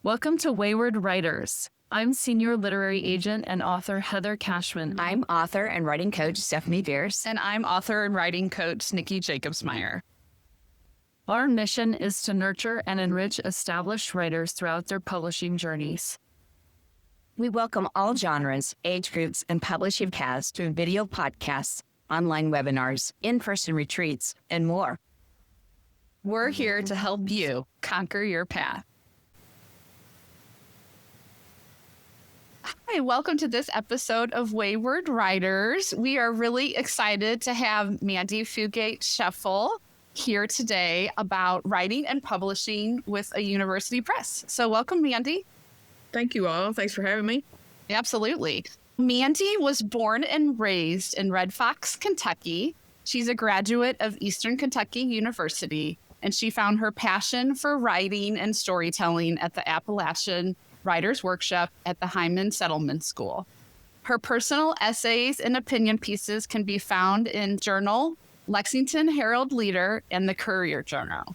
Welcome to Wayward Writers. I'm senior literary agent and author Heather Cashman. I'm author and writing coach Stephanie Bearce. And I'm author and writing coach Nicki Jacobsmeyer. Our mission is to nurture and enrich established writers throughout their publishing journeys. We welcome all genres, age groups, and publishing paths through video podcasts, online webinars, in-person retreats, and more. We're here to help you conquer your path. Hi, welcome to this episode of Wayward Writers. We are really excited to have Mandi Fugate Sheffel here today about writing and publishing with a university press. So welcome, Mandi. Thank you all. Thanks for having me. Absolutely. Mandi was born and raised in Red Fox, Kentucky. She's a graduate of Eastern Kentucky University, and she found her passion for writing and storytelling at the Appalachian Writers Workshop at the Hyman Settlement School. Her personal essays and opinion pieces can be found in Journal, Lexington Herald Leader, and the Courier Journal.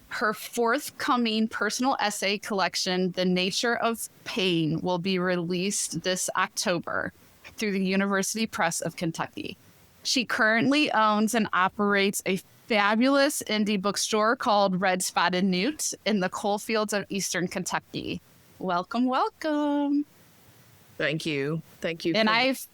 Her forthcoming personal essay collection, The Nature of Pain, will be released this October through the University Press of Kentucky. She currently owns and operates a fabulous indie bookstore called Spotted Newt in the coal fields of Eastern Kentucky. Welcome, welcome. Thank you. Thank you. And I've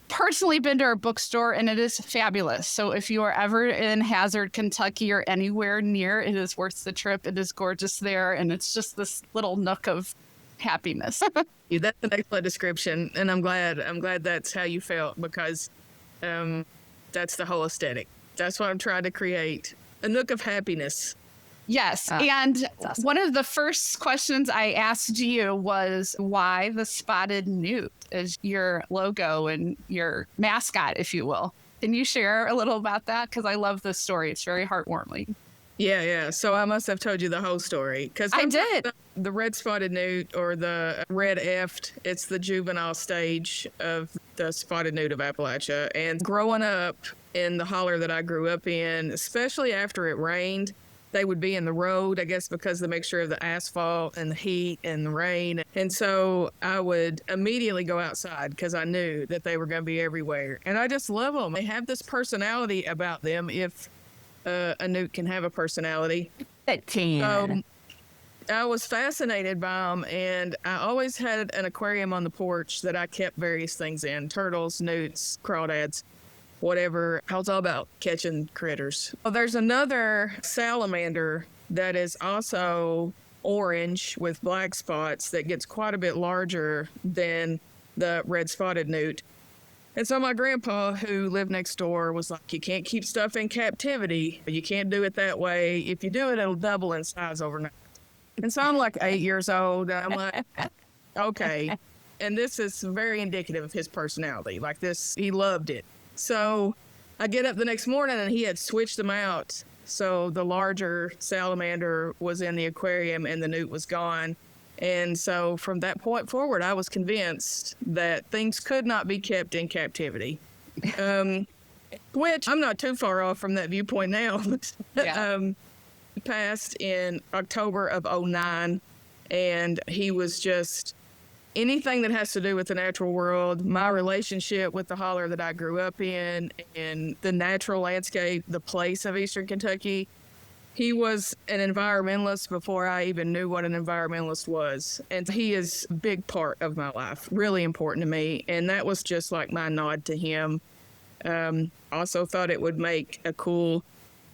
personally been to our bookstore, and it is fabulous. So if you are ever in Hazard, Kentucky, or anywhere near, it is worth the trip. It is gorgeous there, and it's just this little nook of happiness. That's an excellent description, and I'm glad that's how you felt, because that's the whole aesthetic. That's what I'm trying to create, a nook of happiness. Yes. And awesome. One of the first questions I asked you was why the Spotted Newt is your logo and your mascot, if you will. Can you share a little about that? Because I love this story. It's very heartwarming. Yeah. So I must have told you the whole story. Because I did. The red spotted newt, or the red eft, it's the juvenile stage of the spotted newt of Appalachia. And growing up in the holler that I grew up in, especially after it rained, they would be in the road, I guess, because of the mixture of the asphalt and the heat and the rain. And so I would immediately go outside because I knew that they were going to be everywhere. And I just love them. They have this personality about them, if a newt can have a personality. It can. So I was fascinated by them, and I always had an aquarium on the porch that I kept various things in: turtles, newts, crawdads, whatever. I was all about catching critters. Well, there's another salamander that is also orange with black spots that gets quite a bit larger than the red spotted newt. And so my grandpa, who lived next door, was like, you can't keep stuff in captivity. You can't do it that way. If you do it, it'll double in size overnight. And so I'm like 8 years old, and I'm like, okay. And this is very indicative of his personality. Like this, he loved it. So I get up the next morning, and he had switched them out. So the larger salamander was in the aquarium and the newt was gone. And so from that point forward, I was convinced that things could not be kept in captivity, which I'm not too far off from that viewpoint now. Yeah. He passed in October of 2009, and he was just anything that has to do with the natural world, my relationship with the holler that I grew up in, and the natural landscape, the place of Eastern Kentucky. He was an environmentalist before I even knew what an environmentalist was. And he is a big part of my life, really important to me. And that was just like my nod to him. Also thought it would make a cool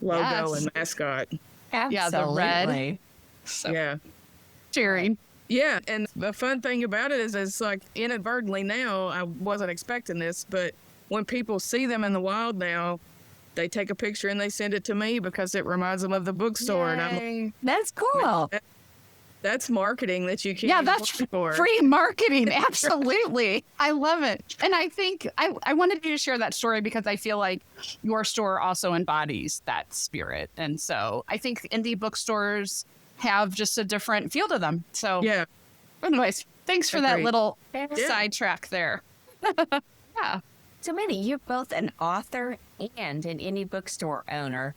logo and mascot. Absolutely. Yeah, the red. So Yeah. cheering. Yeah, and the fun thing about it is it's like inadvertently now, I wasn't expecting this, but when people see them in the wild now, they take a picture and they send it to me because it reminds them of the bookstore. Yay. And I'm like, That's cool. that's marketing that you can Yeah, use that's for. free marketing. Absolutely. I love it. And I think I wanted you to share that story because I feel like your store also embodies that spirit. And so I think indie bookstores have just a different feel to them. So Yeah. anyways, thanks for that Agreed. little Yeah. sidetrack there. Yeah. So Mandi, you're both an author and an indie bookstore owner,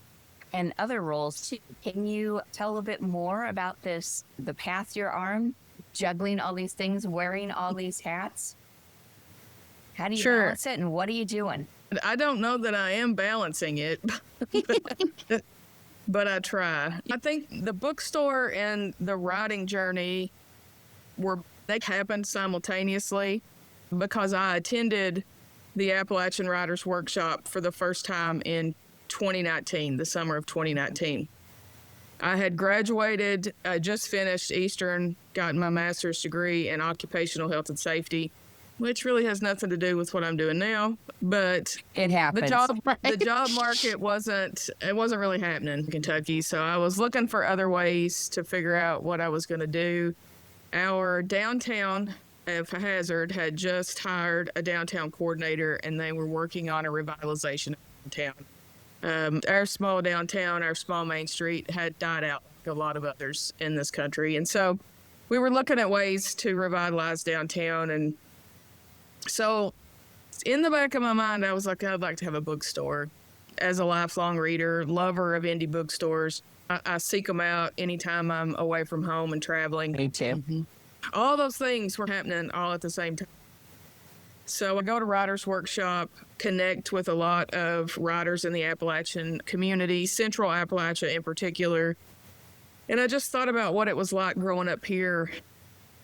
and other roles too. Can you tell a bit more about the path you're on juggling all these things, wearing all these hats? How do you Sure. balance it, and what are you doing? I don't know that I am balancing it, but I try. I think the bookstore and the writing journey they happened simultaneously because I attended the Appalachian Writers Workshop for the first time in 2019, the summer of 2019. I had graduated, I just finished Eastern, gotten my master's degree in occupational health and safety, which really has nothing to do with what I'm doing now. But It happens. the job market wasn't really happening in Kentucky. So I was looking for other ways to figure out what I was going to do. Our downtown of Hazard had just hired a downtown coordinator, and they were working on a revitalization of town. Our small downtown, our small main street had died out like a lot of others in this country. And so we were looking at ways to revitalize downtown. And so in the back of my mind, I was like, I'd like to have a bookstore. As a lifelong reader, lover of indie bookstores, I seek them out anytime I'm away from home and traveling. Me too. Mm-hmm. All those things were happening all at the same time. So I go to Writers Workshop, connect with a lot of writers in the Appalachian community, Central Appalachia in particular. And I just thought about what it was like growing up here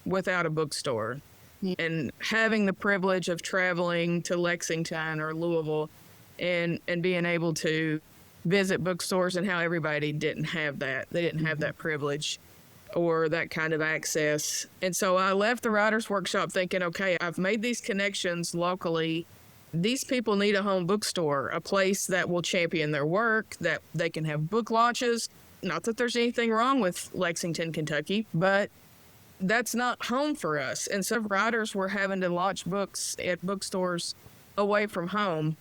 without a bookstore and having the privilege of traveling to Lexington or Louisville and being able to visit bookstores, and how everybody didn't have that. They didn't have that privilege or that kind of access. And so I left the Writers Workshop thinking, okay, I've made these connections locally. These people need a home bookstore, a place that will champion their work, that they can have book launches. Not that there's anything wrong with Lexington, Kentucky, but that's not home for us. And so writers were having to launch books at bookstores away from home.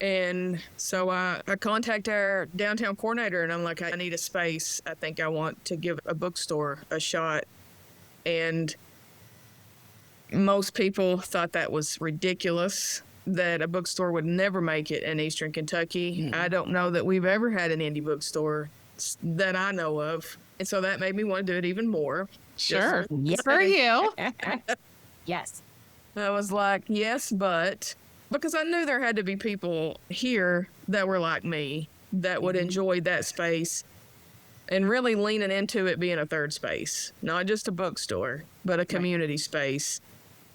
And so I contact our downtown coordinator, and I'm like, I need a space. I think I want to give a bookstore a shot. And most people thought that was ridiculous, that a bookstore would never make it in Eastern Kentucky. I don't know that we've ever had an indie bookstore that I know of. And so that made me want to do it even more. Sure. Yes. For you. Yes. I was like, yes, but... because I knew there had to be people here that were like me, that would enjoy that space and really leaning into it being a third space, not just a bookstore, but a community space.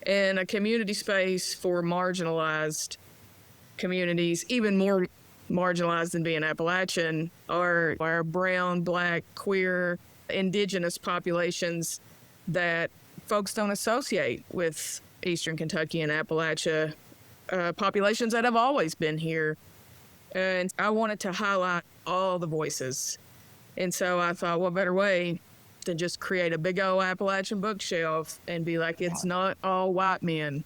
And a community space for marginalized communities, even more marginalized than being Appalachian, are our brown, black, queer, indigenous populations that folks don't associate with Eastern Kentucky and Appalachia. Populations that have always been here. And I wanted to highlight all the voices. And so I thought, what better way than just create a big old Appalachian bookshelf and be like, it's not all white men.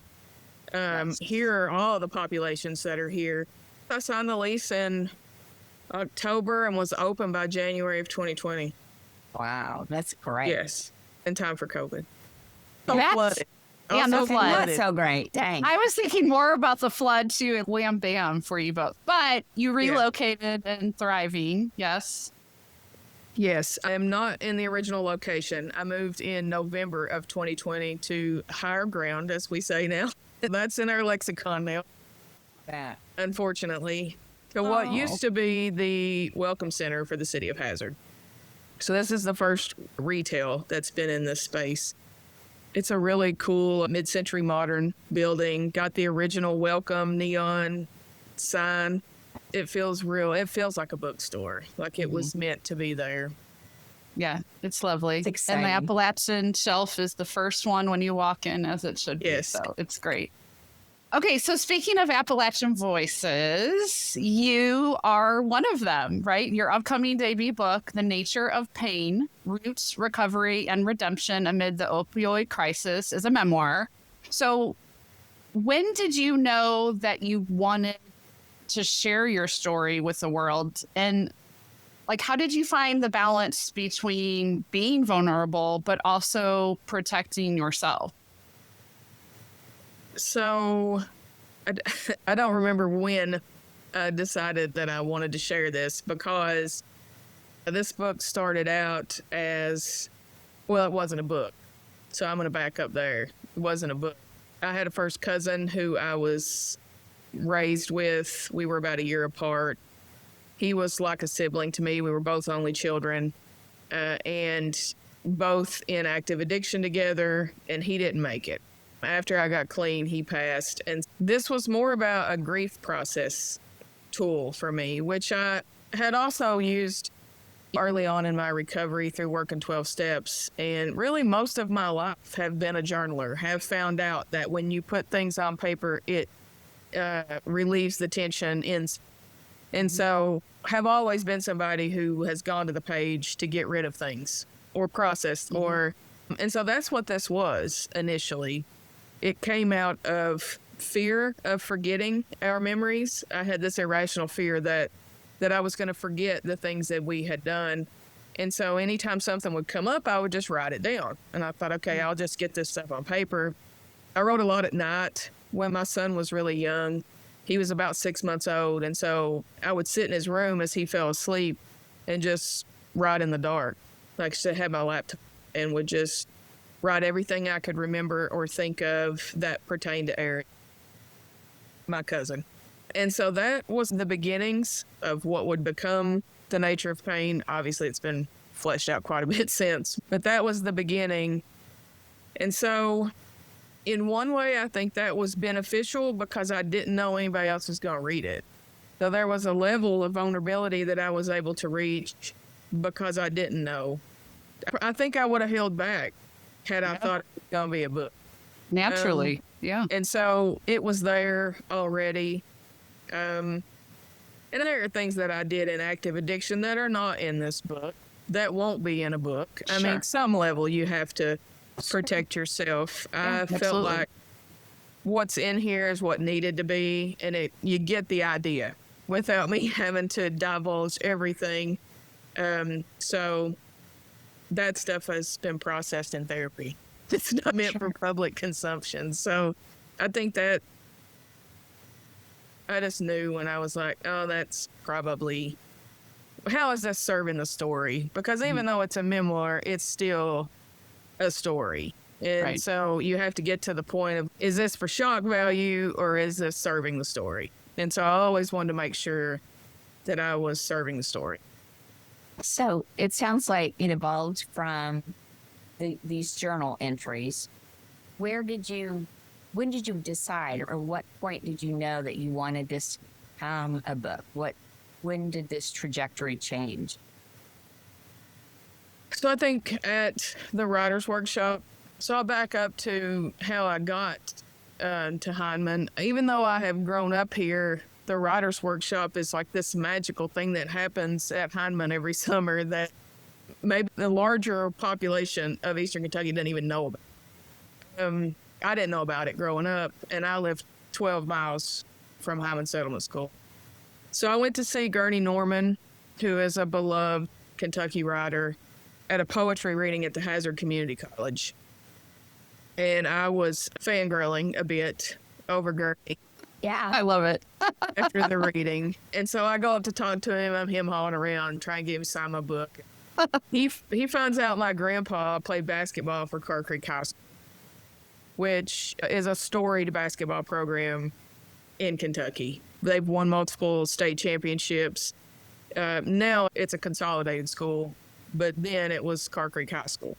Here are all the populations that are here. I signed the lease in October and was open by January of 2020. Wow, that's great. Yes, in time for COVID. That's- Flooded. Yeah, Also no flood. That's so great. Dang. I was thinking more about the flood too, and wham bam for you both. But you relocated and thriving, yes. Yes, I am not in the original location. I moved in November of 2020 to higher ground, as we say now. That's in our lexicon now, that. unfortunately, to what used to be the Welcome Center for the city of Hazard. So this is the first retail that's been in this space. It's a really cool mid-century modern building. Got the original welcome neon sign. It feels real. It feels like a bookstore, like it was meant to be there. Yeah, it's lovely. It's and exciting. the Appalachian shelf is the first one when you walk in, as it should be. Yes. So it's great. Okay, so speaking of Appalachian voices, you are one of them, right? Your upcoming debut book, The Nature of Pain, Roots, Recovery, and Redemption Amid the Opioid Crisis, is a memoir. So when did you know that you wanted to share your story with the world? And like, how did you find the balance between being vulnerable, but also protecting yourself? So I don't remember when I decided that I wanted to share this, because this book started out as, well, it wasn't a book. So I'm going to back up there. It wasn't a book. I had a first cousin who I was raised with. We were about a year apart. He was like a sibling to me. We were both only children, and both in active addiction together, and he didn't make it. After I got clean, he passed. And this was more about a grief process tool for me, which I had also used early on in my recovery through working 12 steps. And really most of my life have been a journaler, have found out that when you put things on paper, it relieves the tension. And so have always been somebody who has gone to the page to get rid of things or process and so that's what this was initially. It came out of fear of forgetting our memories. I had this irrational fear that I was going to forget the things that we had done. And so anytime something would come up, I would just write it down. And I thought, okay, I'll just get this stuff on paper. I wrote a lot at night when my son was really young. He was about 6 months old. And so I would sit in his room as he fell asleep and just write in the dark. Like I said, had my laptop and would just write everything I could remember or think of that pertained to Eric, my cousin. And so that was the beginnings of what would become The Nature of Pain. Obviously, it's been fleshed out quite a bit since, but that was the beginning. And so in one way, I think that was beneficial because I didn't know anybody else was going to read it. So there was a level of vulnerability that I was able to reach because I didn't know. I think I would have held back had I thought it was going to be a book. Naturally. Yeah. And so it was there already. And there are things that I did in active addiction that are not in this book, that won't be in a book. I mean, some level you have to protect yourself. I felt like what's in here is what needed to be, and you get the idea without me having to divulge everything. So that stuff has been processed in therapy. It's not meant for public consumption. So I think that I just knew when I was like, oh, that's probably, how is this serving the story? Because even though it's a memoir, it's still a story. And so you have to get to the point of, is this for shock value or is this serving the story? And so I always wanted to make sure that I was serving the story. So it sounds like it evolved from these journal entries. When did you decide, or what point did you know that you wanted this to become a book? When did this trajectory change? So I think at the writer's workshop, so I'll back up to how I got to Heinemann. Even though I have grown up here, the writer's workshop is like this magical thing that happens at Heinemann every summer that maybe the larger population of Eastern Kentucky didn't even know about. I didn't know about it growing up, and I lived 12 miles from Heinemann Settlement School. So I went to see Gurney Norman, who is a beloved Kentucky writer, at a poetry reading at the Hazard Community College. And I was fangirling a bit over Gurney. Yeah. I love it. After the reading. And so I go up to talk to him. I'm him hauling around, trying to get him to sign my book. He finds out my grandpa played basketball for Car Creek High School, which is a storied basketball program in Kentucky. They've won multiple state championships. Now it's a consolidated school, but then it was Car Creek High School.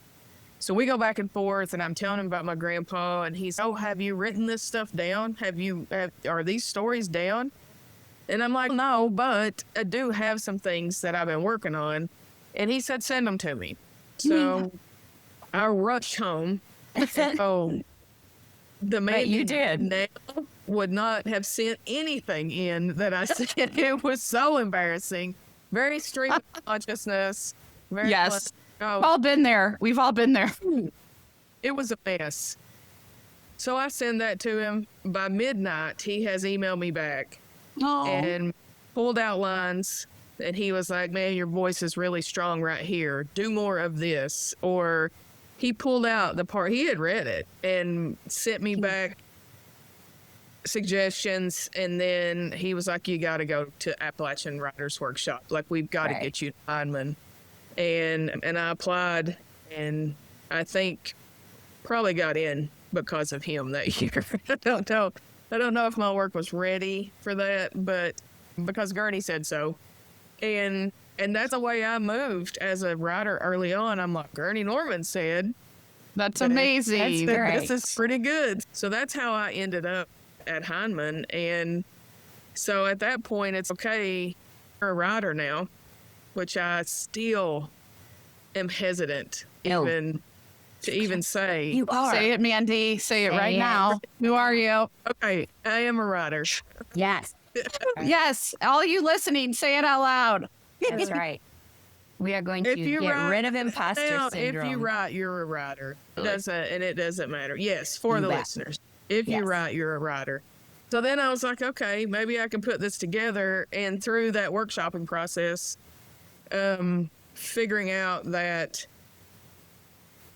So we go back and forth, and I'm telling him about my grandpa, and he's, oh, have you written this stuff down? Are these stories down? And I'm like, no, but I do have some things that I've been working on. And he said, send them to me. So I rushed home. Oh, the man you did. Now would not have sent anything in that I said. It was so embarrassing. Very stream of consciousness. Very Yes. We've all been there. We've all been there. It was a mess. So I send that to him. By midnight, he has emailed me back and pulled out lines. And he was like, man, your voice is really strong right here. Do more of this. Or he pulled out the part, he had read it and sent me back suggestions. And then he was like, you got to go to Appalachian Writers Workshop. Like, we've got to get you to Heinemann. And I applied, and I think probably got in because of him that year. I don't know. I don't know if my work was ready for that, but because Gurney said so. And that's the way I moved as a writer early on. I'm like, Gurney Norman said. That's amazing. This is pretty good. So that's how I ended up at Heinemann. And so at that point, it's okay, you're a writer now, which I still am hesitant to even say. You are. Say it, Mandi. Say it right now. Who are you? Okay, I am a writer. Yes. Yes. All you listening, say it out loud. That's right. We are going to If you get write rid of imposter Now, syndrome. if you write, you're a writer. Really? It doesn't matter. Yes, for You the bet. listeners. If you Yes. write, you're a writer. So then I was like, okay, maybe I can put this together. And through that workshopping process, figuring out that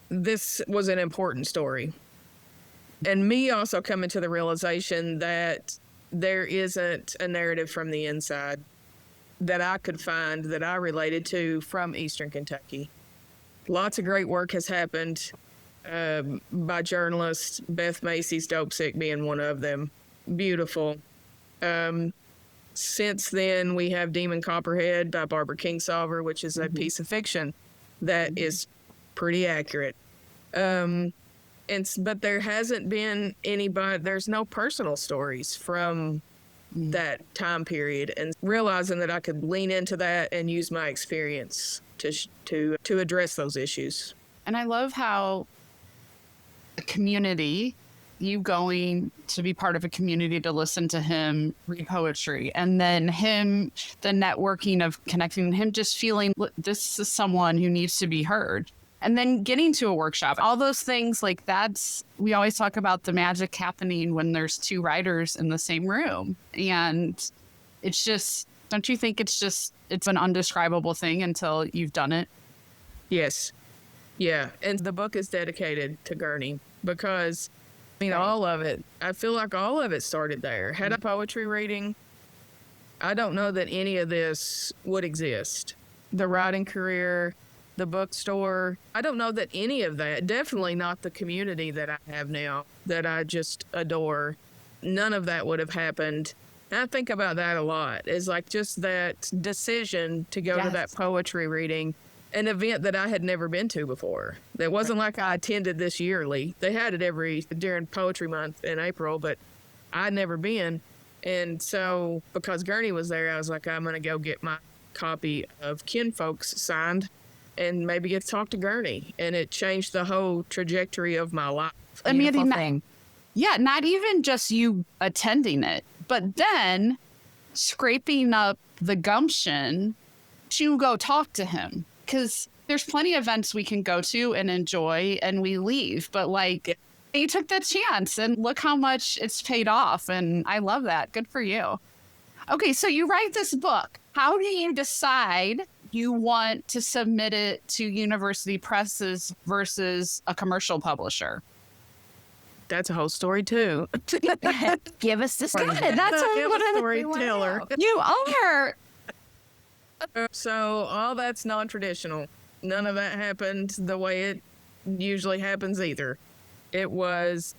this was an important story. And me also coming to the realization that there isn't a narrative from the inside that I could find that I related to from Eastern Kentucky. Lots of great work has happened by journalists, Beth Macy's Dope Sick being one of them. Beautiful. Since then, we have Demon Copperhead by Barbara Kingsolver, which is a piece of fiction that is pretty accurate. But there hasn't been anybody, there's no personal stories from that time period, and realizing that I could lean into that and use my experience to address those issues. And I love how a community, you going to be part of a community to listen to him read poetry, and then him, the networking of connecting him, just feeling this is someone who needs to be heard. And then getting to a workshop, all those things, like that's, we always talk about the magic happening when there's two writers in the same room. And it's just, don't you think it's an undescribable thing until you've done it? Yes. Yeah. And the book is dedicated to Gurney because, all of it, I feel like all of it started there. Had a poetry reading, I don't know that any of this would exist. The writing career, the bookstore, I don't know that any of that, definitely not the community that I have now, that I just adore. None of that would have happened. And I think about that a lot. It's like just that decision to go to that poetry reading, an event that I had never been to before. It wasn't like I attended this yearly. They had it during Poetry Month in April, but I'd never been. And so because Gurney was there, I was like, I'm going to go get my copy of Kinfolks signed and maybe get to talk to Gurney. And it changed the whole trajectory of my life. Beautiful thing. Yeah, not even just you attending it, but then scraping up the gumption to go talk to him. Because there's plenty of events we can go to and enjoy and we leave. But you took that chance and look how much it's paid off. And I love that. Good for you. Okay, so you write this book. How do you decide you want to submit it to university presses versus a commercial publisher? That's a whole story too. Give us the story. Good. That's I'm a storyteller. You are. So all that's non-traditional. None of that happened the way it usually happens either. It was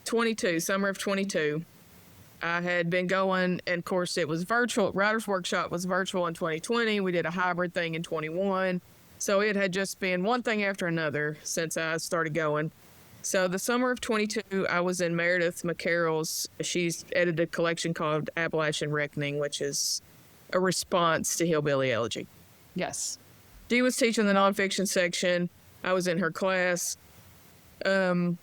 22, summer of 22. I had been going, and of course it was virtual. Writer's Workshop was virtual in 2020. We did a hybrid thing in 21. So it had just been one thing after another since I started going. So the summer of 22, I was in Meredith McCarroll's. She's edited a collection called Appalachian Reckoning, which is a response to Hillbilly Elegy. Yes. She was teaching the nonfiction section. I was in her class. I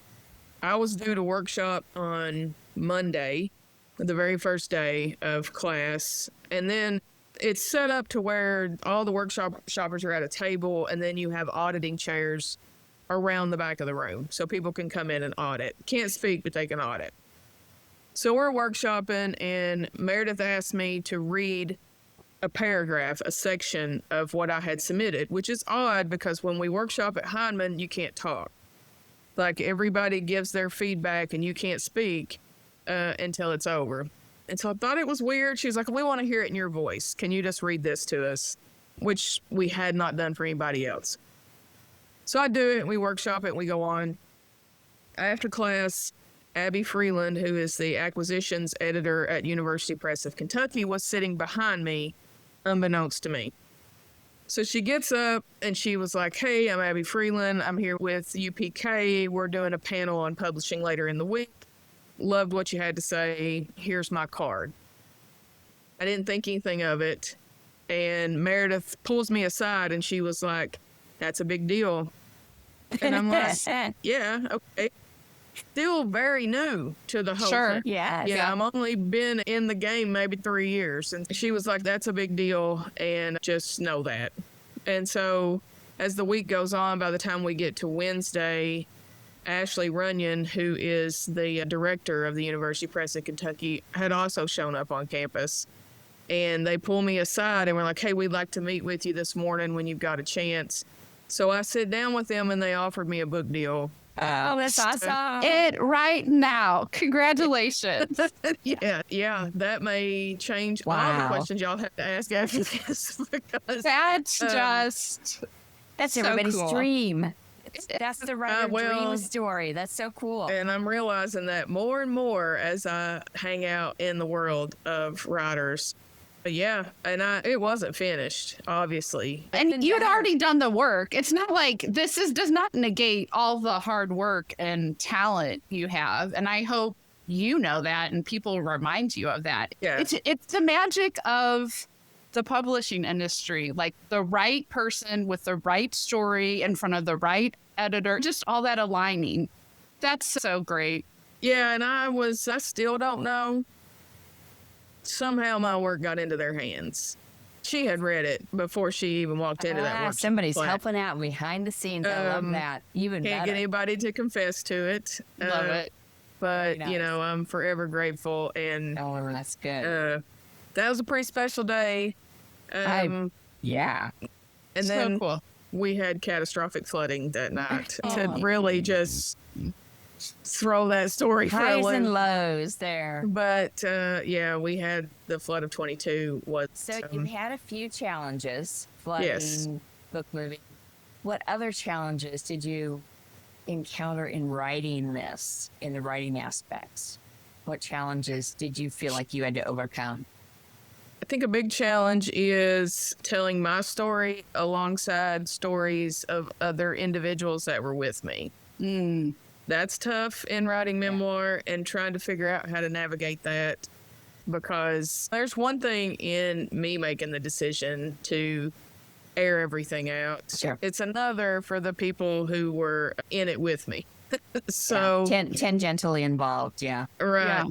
was due to workshop on Monday, the very first day of class. And then it's set up to where all the shoppers are at a table, and then you have auditing chairs around the back of the room so people can come in and audit. Can't speak, but they can audit. So we're workshopping, and Meredith asked me to read a paragraph, a section of what I had submitted, which is odd because when we workshop at Heinemann, you can't talk. Like everybody gives their feedback and you can't speak until it's over. And so I thought it was weird. She was like, we want to hear it in your voice. Can you just read this to us? Which we had not done for anybody else. So I do it, we workshop it, we go on. After class, Abby Freeland, who is the acquisitions editor at University Press of Kentucky, was sitting behind me, unbeknownst to me. So she gets up and she was like, "Hey, I'm Abby Freeland. I'm here with UPK. We're doing a panel on publishing later in the week. Loved what you had to say. Here's my card." I didn't think anything of it. And Meredith pulls me aside and she was like, "That's a big deal." And I'm like, "Yeah, okay." Still very new to the whole thing. Yeah. Yeah, I'm only been in the game maybe 3 years. And she was like, "That's a big deal, and just know that." And so as the week goes on, by the time we get to Wednesday, Ashley Runyon, who is the director of the University Press in Kentucky, had also shown up on campus. And they pull me aside and were like, "Hey, we'd like to meet with you this morning when you've got a chance." So I sit down with them and they offered me a book deal. Oh, that's awesome. It right now. Congratulations. Yeah, that may change all the Wow. questions y'all have to ask after this because That's just That's so everybody's cool. dream. That's the writer well, dream story. That's so cool. and I'm realizing that more and more as I hang out in the world of writers. But yeah, and it wasn't finished, obviously. And you'd already done the work. It's not like does not negate all the hard work and talent you have. And I hope you know that and people remind you of that. Yeah. It's the magic of the publishing industry, like the right person with the right story in front of the right editor, just all that aligning. That's so great. Yeah, and I still don't know. Somehow my work got into their hands. She had read it before she even walked into that work. Somebody's flat. helping out behind the scenes. I love that. Even Can't better. get anybody to confess to it. Love it. But, Very you nice. know, I'm forever grateful. And Oh, that's good. that was a pretty special day. Yeah. And So then cool. we had catastrophic flooding that night to Oh. really just throw that story for a Highs loop. and lows there. But yeah, we had the flood of 22 was So you've had a few challenges, flooding, Yes. book moving. What other challenges did you encounter in writing this, in the writing aspects? What challenges did you feel like you had to overcome? I think a big challenge is telling my story alongside stories of other individuals that were with me. That's tough in writing memoir and trying to figure out how to navigate that, because there's one thing in me making the decision to air everything out. Sure. It's another for the people who were in it with me. So, Tangentially involved, yeah. right. Yeah.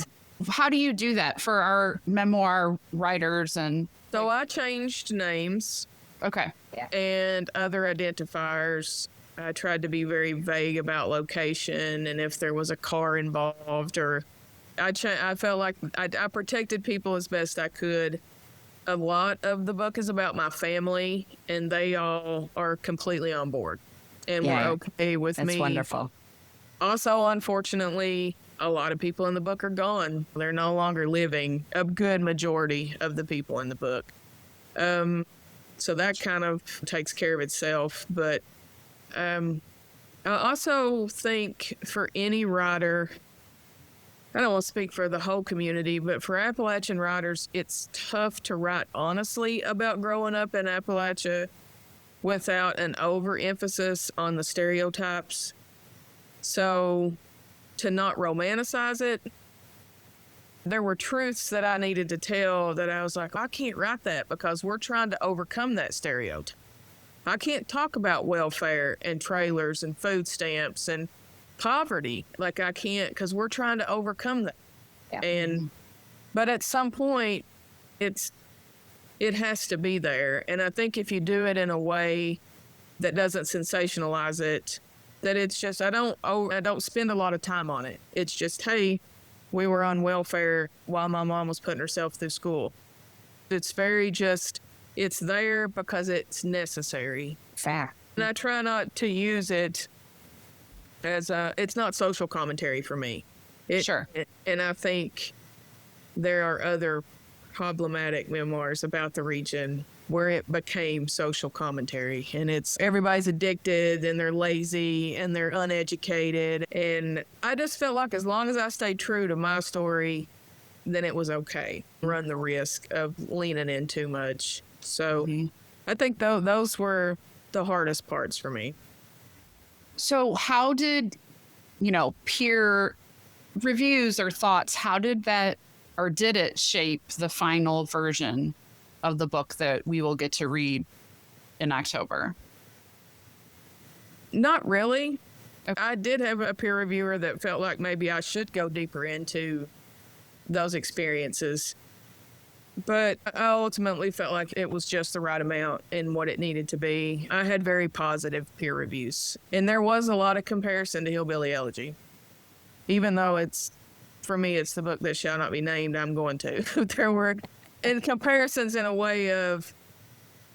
How do you do that for our memoir writers and So I changed names okay. and other identifiers. I tried to be very vague about location and if there was a car involved, or I felt like I protected people as best I could. A lot of the book is about my family, and they all are completely on board and Yeah. were okay with That's me. wonderful. Also, unfortunately, a lot of people in the book are gone. They're no longer living, a good majority of the people in the book. So that kind of takes care of itself. But I also think for any writer, I don't want to speak for the whole community, but for Appalachian writers, it's tough to write honestly about growing up in Appalachia without an overemphasis on the stereotypes. So to not romanticize it, there were truths that I needed to tell that I was like, I can't write that because we're trying to overcome that stereotype. I can't talk about welfare and trailers and food stamps and poverty like I can't, because we're trying to overcome that. Yeah. But at some point, it has to be there. And I think if you do it in a way that doesn't sensationalize it, that it's just I don't spend a lot of time on it. It's just, hey, we were on welfare while my mom was putting herself through school. It's very just, it's there because it's necessary. Fact. And I try not to use it as it's not social commentary for me. Sure. And I think there are other problematic memoirs about the region where it became social commentary, and it's everybody's addicted and they're lazy and they're uneducated. And I just felt like as long as I stayed true to my story, then it was okay. Run the risk of leaning in too much. So I think those were the hardest parts for me. So how did, peer reviews or thoughts, how did that, or did it shape the final version of the book that we will get to read in October? Not really. I did have a peer reviewer that felt like maybe I should go deeper into those experiences, but I ultimately felt like it was just the right amount and what it needed to be. I had very positive peer reviews, and there was a lot of comparison to Hillbilly Elegy. Even though for me, it's the book that shall not be named, I'm going to. There were comparisons in a way of,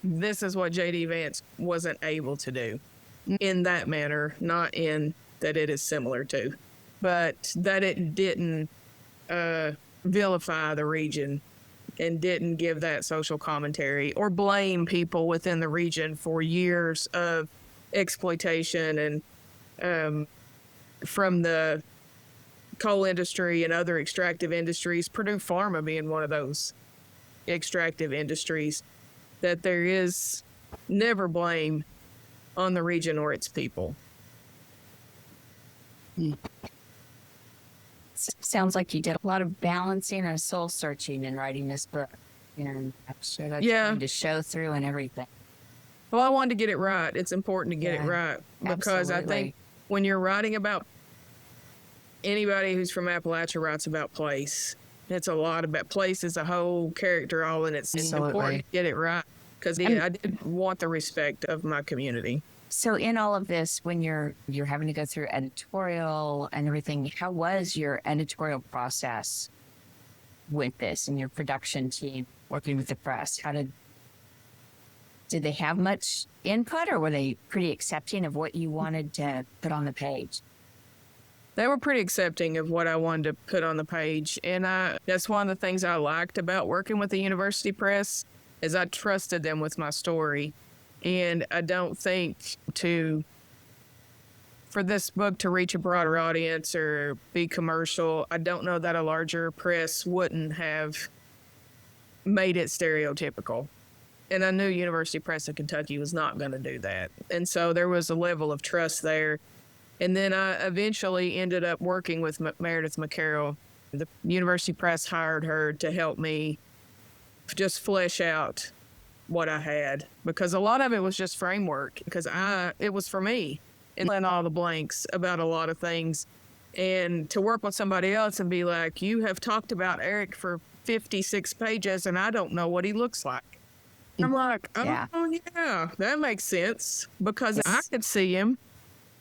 this is what J.D. Vance wasn't able to do in that manner, not in that it is similar to, but that it didn't vilify the region and didn't give that social commentary or blame people within the region for years of exploitation and from the coal industry and other extractive industries, Purdue Pharma being one of those extractive industries, that there is never blame on the region or its people. Sounds like you did a lot of balancing and soul searching in writing this book, and I'm sure that's going to show through and everything. Well, I wanted to get it right. It's important to get it right, because I think when you're writing about, anybody who's from Appalachia writes about place. It's a lot about place as a whole, character all in its. It's important to get it right, because I did want the respect of my community. So in all of this, when you're having to go through editorial and everything, how was your editorial process with this and your production team working with the press? Did they have much input, or were they pretty accepting of what you wanted to put on the page? They were pretty accepting of what I wanted to put on the page. And that's one of the things I liked about working with the university press, is I trusted them with my story. And I don't think for this book to reach a broader audience or be commercial, I don't know that a larger press wouldn't have made it stereotypical. And I knew University Press of Kentucky was not going to do that. And so there was a level of trust there. And then I eventually ended up working with Meredith McCarroll. The University Press hired her to help me just flesh out what I had, because a lot of it was just framework, because it was for me, and then all the blanks about a lot of things. And to work with somebody else and be like, you have talked about Eric for 56 pages and I don't know what he looks like. I'm like, oh yeah, that makes sense, because I could see him.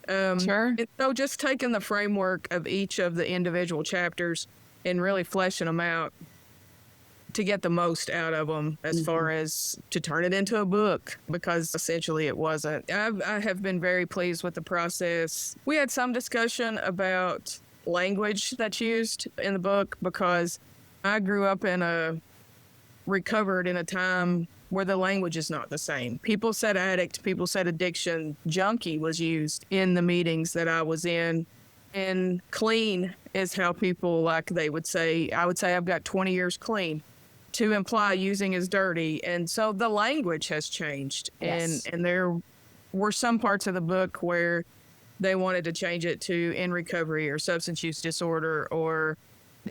Sure. And so just taking the framework of each of the individual chapters and really fleshing them out to get the most out of them, as far as to turn it into a book, because essentially it wasn't. I have been very pleased with the process. We had some discussion about language that's used in the book, because I grew up recovered in a time where the language is not the same. People said addict, people said addiction, junkie was used in the meetings that I was in. And clean is how people, they would say, I would say I've got 20 years clean, to imply using is dirty. And so the language has changed. Yes. And there were some parts of the book where they wanted to change it to in recovery or substance use disorder,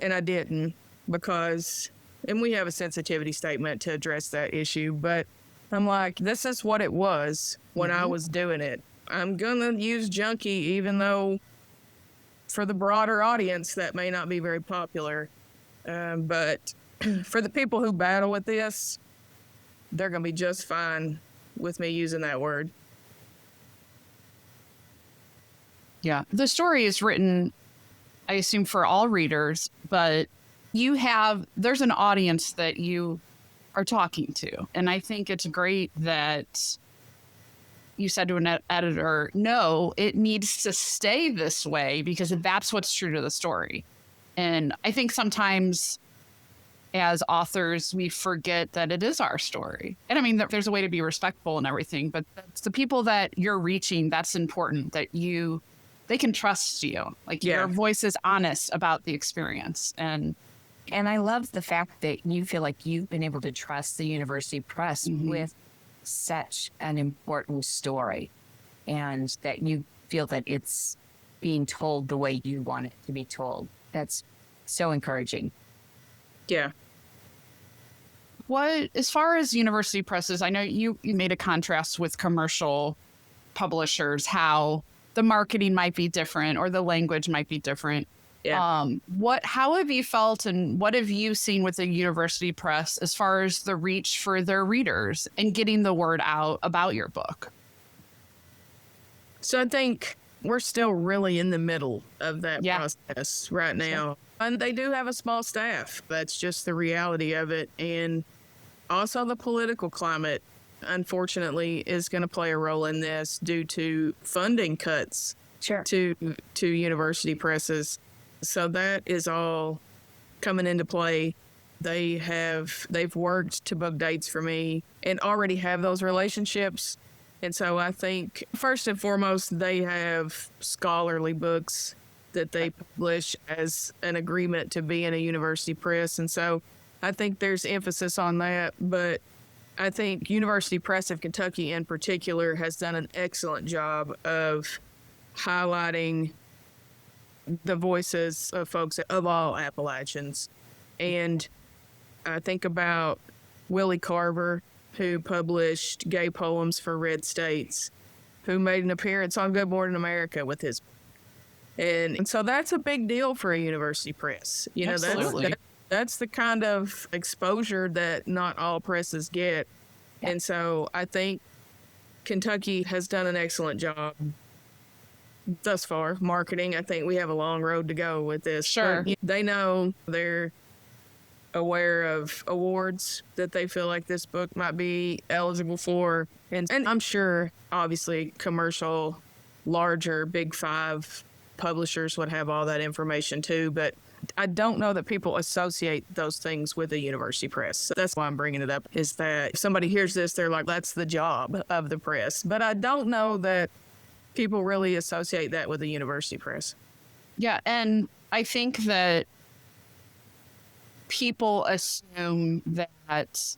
and I didn't, because, and we have a sensitivity statement to address that issue, but I'm like, this is what it was when I was doing it. I'm going to use junkie, even though for the broader audience that may not be very popular. But for the people who battle with this, they're going to be just fine with me using that word. Yeah. The story is written, I assume, for all readers, but there's an audience that you are talking to. And I think it's great that you said to an editor, no, it needs to stay this way, because that's what's true to the story. And I think sometimes as authors, we forget that it is our story. And I mean, there's a way to be respectful and everything, but it's the people that you're reaching, that's important, that they can trust you. Like your voice is honest about the experience. And I love the fact that you feel like you've been able to trust the university press with such an important story, and that you feel that it's being told the way you want it to be told. That's so encouraging. Yeah. what, as far as university presses, I know you made a contrast with commercial publishers, how the marketing might be different or the language might be different. Yeah. How have you felt and what have you seen with the university press as far as the reach for their readers and getting the word out about your book? So I think we're still really in the middle of that process right now. And they do have a small staff. That's just the reality of it. And also the political climate, unfortunately, is going to play a role in this due to funding cuts to university presses. So that is all coming into play. They've worked to book dates for me and already have those relationships. And so I think first and foremost, they have scholarly books that they publish as an agreement to be in a university press. And so I think there's emphasis on that. But I think University Press of Kentucky in particular has done an excellent job of highlighting the voices of folks of all Appalachians. And I think about Willie Carver, who published gay poems for Red States, who made an appearance on Good Morning America with his. And so that's a big deal for a university press. You know, that's the kind of exposure that not all presses get. Yeah. And so I think Kentucky has done an excellent job thus far marketing. I think we have a long road to go with this. Sure. But they know, they're aware of awards that they feel like this book might be eligible for. And I'm sure, obviously, commercial, larger, big five publishers would have all that information too. But I don't know that people associate those things with a university press. So that's why I'm bringing it up, is that if somebody hears this, they're like, that's the job of the press. But I don't know that people really associate that with a university press. Yeah, and I think that people assume that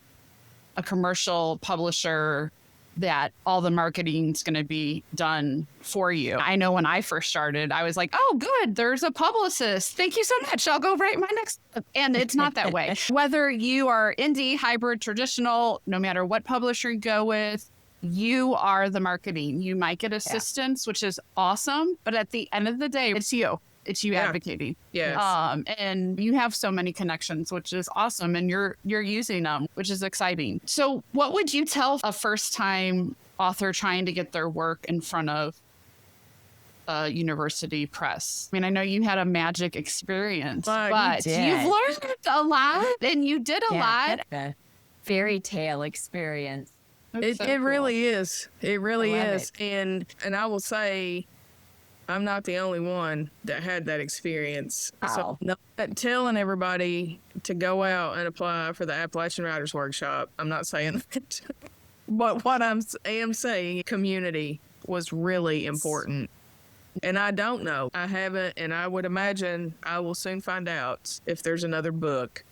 a commercial publisher, that all the marketing is going to be done for you. I know when I first started, I was like, oh, good, there's a publicist. Thank you so much. I'll go write my next book. And it's not that way. Whether you are indie, hybrid, traditional, no matter what publisher you go with, you are the marketing. You might get assistance, which is awesome. But at the end of the day, it's you. It's you advocating. Yes. And you have so many connections, which is awesome. And you're using them, which is exciting. So what would you tell a first-time author trying to get their work in front of a university press? I mean, I know you had a magic experience, but you've learned a lot and you did a lot. A fairy tale experience. It really is. It really is. And I will say, I'm not the only one that had that experience. Oh. So telling everybody to go out and apply for the Appalachian Writers Workshop, I'm not saying that. But what I am saying, community was really important. And I don't know. I haven't, and I would imagine I will soon find out if there's another book,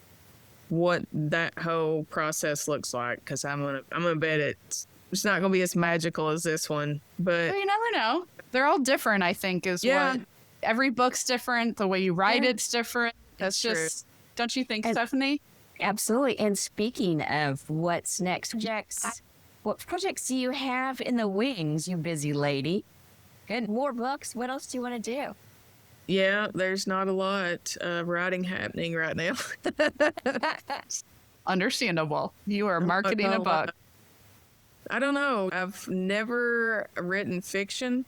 what that whole process looks like. Because I'm gonna bet it's not gonna be as magical as this one. But well, you never know. They're all different, I think, what every book's different. The way you write it's different. That's just, don't you think, Stephanie? Absolutely. And speaking of what's next, what projects do you have in the wings, you busy lady? Good. More books. What else do you want to do? Yeah, there's not a lot of writing happening right now. Understandable. You are marketing a book. I don't know. I've never written fiction.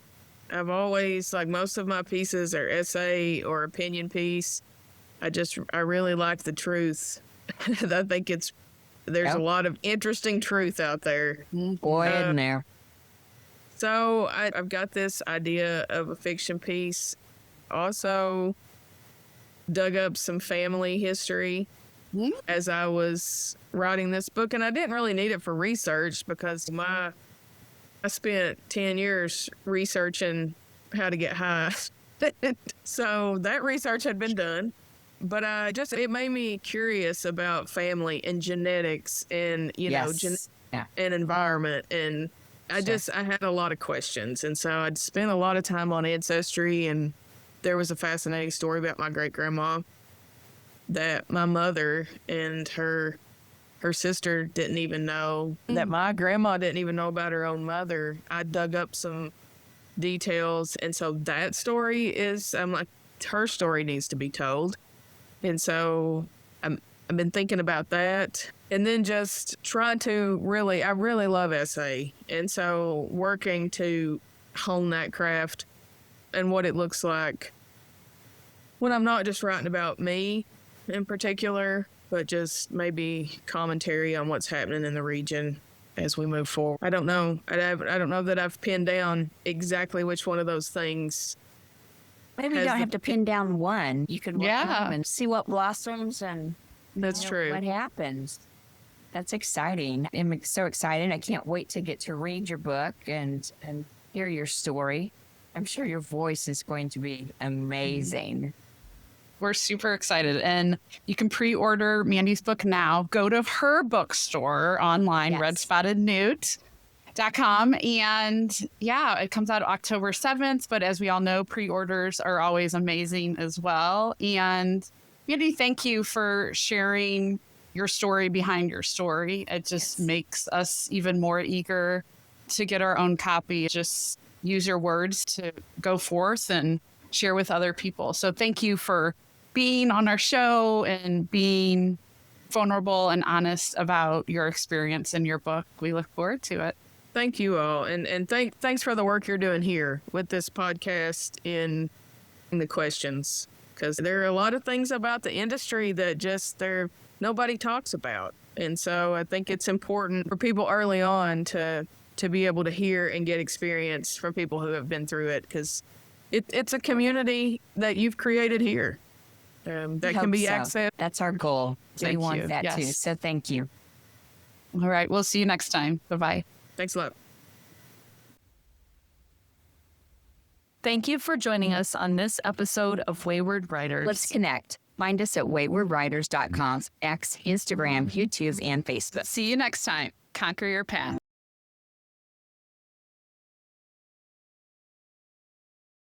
I've always, like, most of my pieces are essay or opinion piece. I really like the truth. I think there's a lot of interesting truth out there. Boy, in there. So I've got this idea of a fiction piece. Also dug up some family history as I was writing this book. And I didn't really need it for research because I spent 10 years researching how to get high. So that research had been done. But it made me curious about family and genetics and, and environment. And I had a lot of questions. And so I'd spent a lot of time on ancestry, and there was a fascinating story about my great grandma that my mother and her sister didn't even know, that my grandma didn't even know about her own mother. I dug up some details. And so that story I'm like, her story needs to be told. And so I've been thinking about that, and then just trying to I really love essay. And so working to hone that craft and what it looks like when I'm not just writing about me in particular, but just maybe commentary on what's happening in the region as we move forward. I don't know. I don't know that I've pinned down exactly which one of those things. Maybe you don't have to pin down one. You could look up and see what blossoms and that's true. What happens. That's exciting. I'm so excited. I can't wait to get to read your book and hear your story. I'm sure your voice is going to be amazing. We're super excited. And you can pre-order Mandi's book now. Go to her bookstore online, redspottednewt.com. And it comes out October 7th. But as we all know, pre-orders are always amazing as well. And Mandi, thank you for sharing your story behind your story. It just makes us even more eager to get our own copy. Just use your words to go forth and share with other people. So thank you for being on our show and being vulnerable and honest about your experience in your book. We look forward to it. Thank you all. And thanks for the work you're doing here with this podcast in the questions. Because there are a lot of things about the industry that nobody talks about. And so I think it's important for people early on to be able to hear and get experience from people who have been through it, because it's a community that you've created here that can be accessed. That's our goal. We want that too. So thank you. All right. We'll see you next time. Bye-bye. Thanks a lot. Thank you for joining us on this episode of Wayward Writers. Let's connect. Find us at waywardwriters.com, X, Instagram, YouTube, and Facebook. See you next time. Conquer your path.